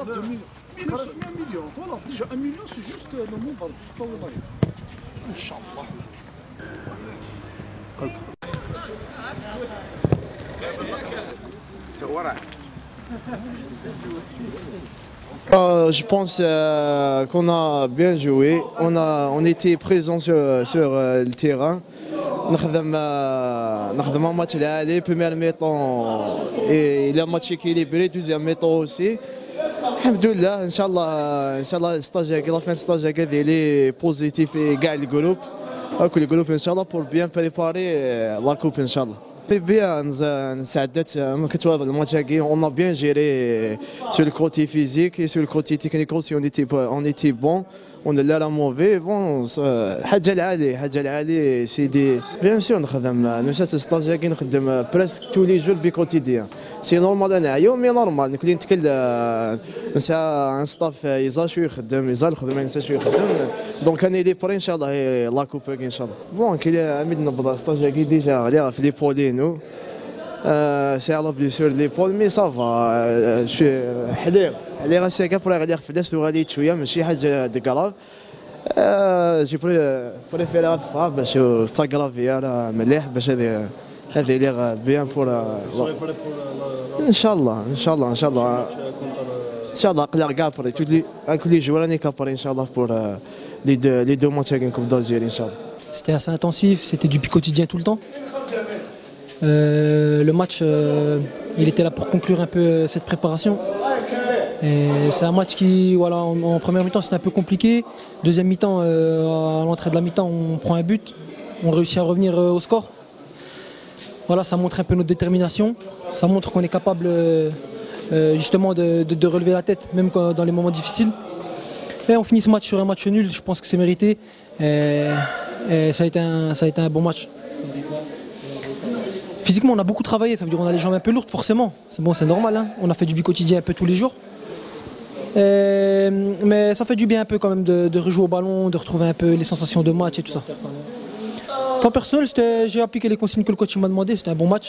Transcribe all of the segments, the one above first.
million. Voilà, déjà 1 million, c'est juste le nombre. Inch'Allah. Je pense qu'on a bien joué, on était présent sur le terrain. نخدم ماتش العالي بروميير ميطون الى ماتش équilibré دوزيام ميطون aussi. الحمد لله ان شاء الله الستاج لا فين ستاج ديالي بوزيتيف في كاع الجروب كل الجروب ان شاء الله بور بيان بريباري لا كوب ان شاء الله. Bien, نساعدت كتوضع الماتش هاكي on a bien géré sur le côté physique et sur le côté technique aussi on était bon. On est là la mauvais bon حاجه العالي سيدي بيان سور نخدم نفس الستاج هاكي نخدم بريسك تو لي جور بي كوتيديان سي نورمال انا يومي نورمال نكون نتكلم نسا ان ستاف يزال شويه يخدم نسا شويه يخدم دونك انا لي بري ان شاء الله لا كوب ان شاء الله بون كي عميد نبدا ستاج هاكي ديجا عليها في لي بولينو سي على بلي سور لي بول مي صافا حليغ غاسي هكا بغا غادي فلاس وغادي شويه ماشي حاجه دكراف جي بريفيري فا باش ساكرافيا راه مليح باش هذه لي بيان بور ان شاء الله قلق كاع بري tous les joueurs راني كابري ان شاء الله pour les deux matchs avec Coupe d'Algérie ان شاء الله. C'était assez intensif, c'était du quotidien tout le temps. Le match, il était là pour conclure un peu cette préparation. C'est un match qui, voilà, en première mi-temps c'était un peu compliqué. Deuxième mi-temps, à l'entrée de la mi-temps, on prend un but, on réussit à revenir au score. Voilà, ça montre un peu notre détermination. Ça montre qu'on est capable justement de relever la tête, même dans les moments difficiles. Et on finit ce match sur un match nul. Je pense que c'est mérité. Et ça a été un bon match. Physiquement, on a beaucoup travaillé, ça veut dire qu'on a les jambes un peu lourdes, forcément. C'est normal, hein. On a fait du quotidien un peu tous les jours. Mais ça fait du bien un peu quand même de rejouer au ballon, de retrouver un peu les sensations de match et tout ça. Point personnel, j'ai appliqué les consignes que le coach m'a demandé, c'était un bon match.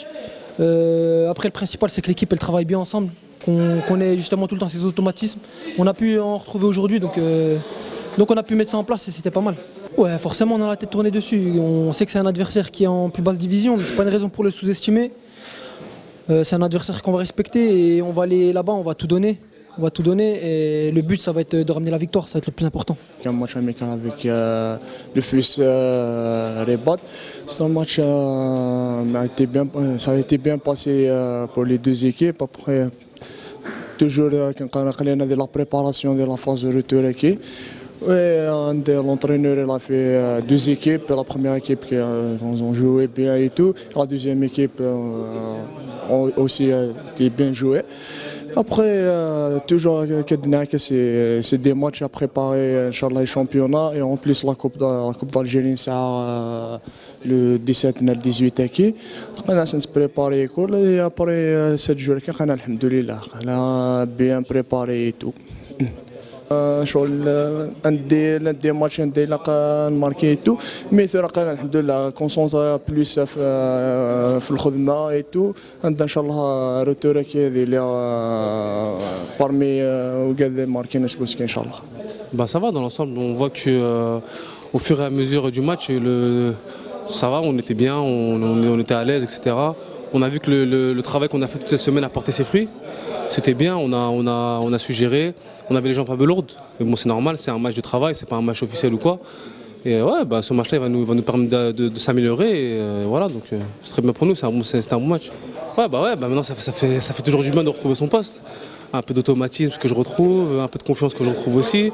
Après, le principal, c'est que l'équipe elle travaille bien ensemble, qu'on ait justement tout le temps ces automatismes. On a pu en retrouver aujourd'hui, donc on a pu mettre ça en place et c'était pas mal. Ouais, forcément on a la tête tournée dessus. On sait que c'est un adversaire qui est en plus basse division, mais c'est pas une raison pour le sous-estimer. C'est un adversaire qu'on va respecter et on va aller là-bas, on va tout donner. Et le but ça va être de ramener la victoire, ça va être le plus important. Un match amical avec le FUS Rabat. C'est un match ça a été bien passé pour les deux équipes. Après toujours de la préparation de la phase de retour ici. L'entraîneur il a fait deux équipes. La première équipe qui ont joué bien et tout. La deuxième équipe aussi été bien joué. Après, toujours c'est des matchs à préparer, Inch'Allah, les championnats et en plus la Coupe d'Algérie, ça le 17 et le 18 ici. On a se préparer et après 7 jours, alhamdoulilah, on a bien préparé et tout. شغل ندي ماتش ندير نماركي ايتو مي ثرقنا الحمد لله كونسونطرا بلوس في الخدمه ايتو عندنا ان شاء الله روتور كي اللي بارمي وكاد ماركين سكوسكي ان شاء الله. Bah ça va dans l'ensemble, on voit que au fur et à mesure du match ça va, on était bien, on était à l'aise, etc. On a vu que le travail qu'on a fait toute cette semaine a porté ses fruits. C'était bien, on a su gérer. On avait les jambes un peu lourdes, mais bon c'est normal, c'est un match de travail, c'est pas un match officiel ou quoi. Et ouais, bah, ce match-là il va nous permettre de s'améliorer et voilà, donc c'est très bien pour nous, c'est un bon match. Ouais, bah maintenant ça fait toujours du bien de retrouver son poste. Un peu d'automatisme que je retrouve, un peu de confiance que je retrouve aussi.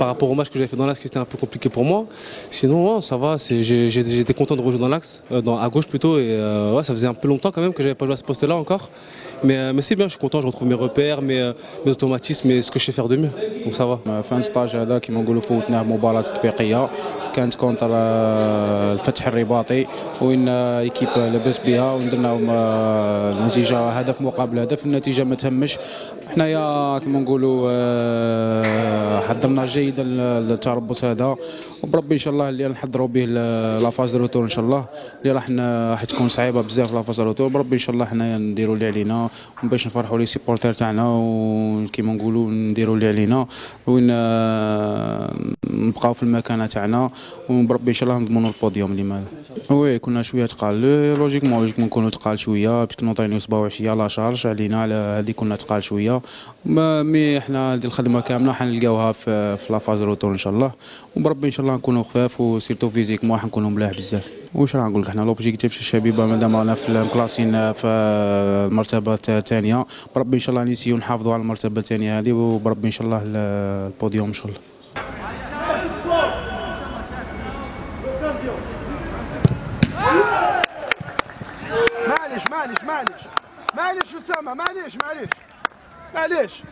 Par rapport au match que j'avais fait dans l'axe qui était un peu compliqué pour moi. Sinon ouais, ça va, j'étais content de rejouer dans l'axe, à gauche plutôt, et ouais, ça faisait un peu longtemps quand même que j'avais pas joué à ce poste-là encore. Mais c'est bien, je suis content, je retrouve mes repères, mes automatismes et ce que je sais faire de mieux. Donc ça va. في ستاج هذا كيما نقولوا فوتناه مباراة تطبيقية كانت كونتر الفتح الرباطي، وين ايكيب لاباس بها، ودرناهم النتيجه هدف مقابل هدف. النتيجه ما تهمش، حنايا كما نقولوا حضرنا جيدا للتربص هذا، وبربي ان شاء الله اللي نحضروا به لافاز روتور ان شاء الله، اللي راح تكون صعيبه بزاف لافاز روتور. بربي ان شاء الله حنايا نديروا اللي علينا باش نفرحوا لي سيبورتير تاعنا، وكيما نقولوا نديروا اللي علينا، وين نبقاو في المكانه تاعنا، وبربي ان شاء الله نضمنوا البوديوم. لماذا؟ وي كنا شويه تقال، لوجيكمون نكونوا تقال شويه باش نوطينيو صباح وعشيه لا شارج علينا، على هذه كنا تقال شويه. مي احنا هذه الخدمه كامله حنلقاوها في لافاز روتور ان شاء الله، وبربي ان شاء الله نكونوا خفاف، وسيرتو فيزيكمون حنكونوا ملاح بزاف. واش راح نقول لك، حنا لوبجيكتيف الشبيبه مادام رانا في المكلاسين في المرتبه الثانيه، بربي ان شاء الله نسيو نحافظوا على المرتبه الثانيه هذه، وبربي ان شاء الله البوديوم ان شاء الله. معليش أسامة، معليش